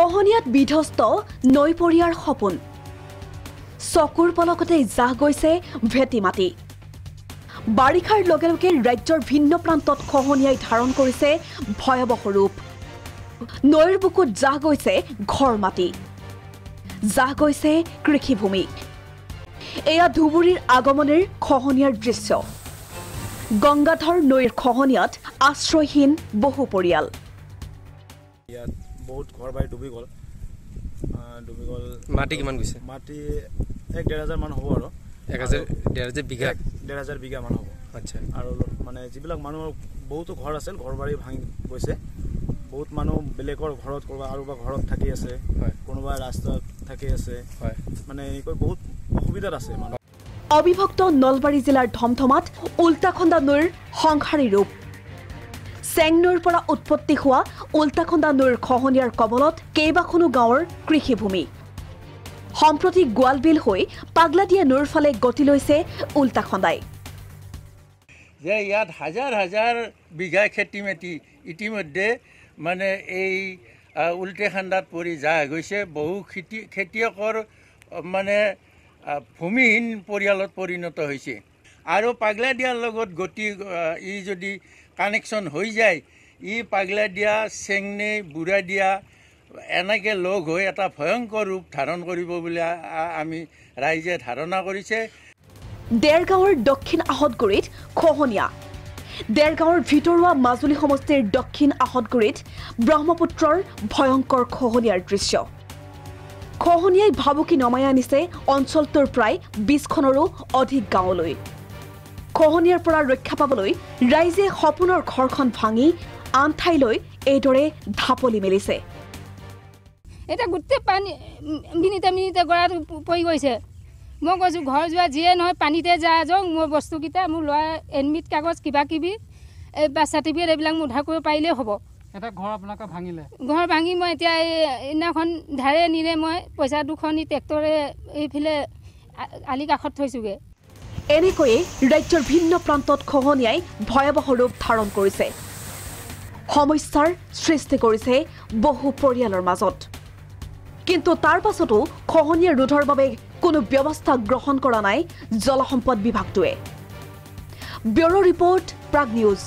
খহনীয়াত বিধ্বস্ত নৈপৰীয়াৰ সপোন চকুৰ পলকতে জাহ গৈছে ভেটি মাটি বাৰিষাৰ লগে লগে ৰাজ্যৰ ভিন্ন প্ৰান্তত খহনীয়াই ধাৰণ কৰিছে ভয়াৱহ ৰূপ নৈৰ বুকুত জাহ গৈছে ঘৰ মাটি জাহ গৈছে কৃষিভূমি এয়া ধুবুৰীৰ আগমনৰ খহনীয়াৰ দৃশ্য গংগাধৰ নৈৰ খহনীয়াত আশ্ৰয়হীন বহু পৰিয়াল ইয়াত বহুত ঘৰ বাৰী ডুবি গ'ল মাটি কিমান গৈছে মাটি 1,500 মান হ'ব আৰু 1,500 বিঘা 1,500 বিঘা মান হ'ব আচ্ছা আৰু মানে যিবিলাক মানুহৰ বহুতো ঘৰ আছিল ঘৰ বাৰী ভাঙি গৈছে বহুত মানুহ বেলেগৰ ঘৰত কোনোবা আৰু বা ঘৰত থাকি আছে কোনোবা ৰাস্তাত থাকি আছে মানে এনেকৈ বহুত অসুবিধাত আছে মানুহ অবিভক্ত নলবাৰী জিলাৰ ধমধমাত উল্টাখন্দা নৈৰ সংহাৰী ৰূপ চেংনৈৰ পৰা উৎপত্তি হোৱা উল্টাখন্দা নৈৰ খহনীয়াৰ কবলত কেইবাখনো গাঁৱৰ কৃষিভূমি সম্প্ৰতি গোৱালবিল হৈ পাগলাদিয়া নৈৰ ফালে গতি লৈছে উল্টাখন্দাই যে ইয়াত হাজাৰ হাজাৰ বিঘা খেতি মাটি ইতিমধ্যে মানে এই উল্টাখন্দাত পৰি যায় গৈছে বহু খেতিয়কৰ মানে ভূমিহীন পৰিয়ালত পৰিণত হৈছে আৰু পাগলাদিয়াৰ লগত গতি ই যদি কানেকশ্যন হৈ যায় ই পাগলাদিয়া চেংনে বুঢ়াদিয়া এনেকৈ লগ হৈ এটা ভয়ংকৰ ৰূপ ধাৰণ কৰিব বুলি আমি ৰাইজে ধাৰণা কৰিছে দেৰগাঁৱৰ দক্ষিণ আহতগুৰিত খহনীয়া দেৰগাঁৱৰ ভিতৰুৱা মাজুলী সমষ্টিৰ দক্ষিণ আহতগুৰিত ব্ৰহ্মপুত্ৰৰ ভয়ংকৰ খহনীয়াৰ দৃশ্য খহনীয়াই ভাবুকি নমাই আনিছে অঞ্চলটোৰ প্ৰায় 20খনৰো অধিক গাঁৱলৈ খহনীয়াৰ পৰা ৰক্ষা পাবলৈ ৰাইজে সপোনৰ ঘৰখন ভাঙি আন ঠাইলৈ এইদৰে ঢাপলি মেলিছে এটা গোটেই পানী মিনিটে গৰাত পৰি গৈছে মই কৈছোঁ ঘৰ যোৱা যিয়ে নহয় পানীতে যাওক মোৰ বস্তুকেইটা মোৰ ল'ৰা এডমিট কাগজ কিবা কিবি এই বাৰ্থ চাৰ্টিফিকেট এইবিলাক মোৰ উদ্ধাৰ কৰিব পাৰিলেই হ'ব এটা ঘৰ আপোনালোকে ভাঙিলে ঘৰ ভাঙি মই এতিয়া এইদিনাখন ধাৰে নিলে মই পইচা দুখনি ট্ৰেক্টৰে এইফালে আলি কাষত থৈছোগৈ এনেকৈয়ে ৰাজ্যৰ ভিন্ন প্ৰান্তত খহনীয়াই ভয়াৱহ ৰূপ ধাৰণ কৰিছে সমস্যাৰ সৃষ্টি কৰিছে বহু পৰিয়ালৰ মাজত কিন্তু তাৰ পাছতো খহনীয়া ৰোধৰ বাবে কোনো ব্যৱস্থা গ্ৰহণ কৰা নাই জলসম্পদ বিভাগটোৱে ব্যুৰো ৰিপৰ্ট প্ৰাগ নিউজ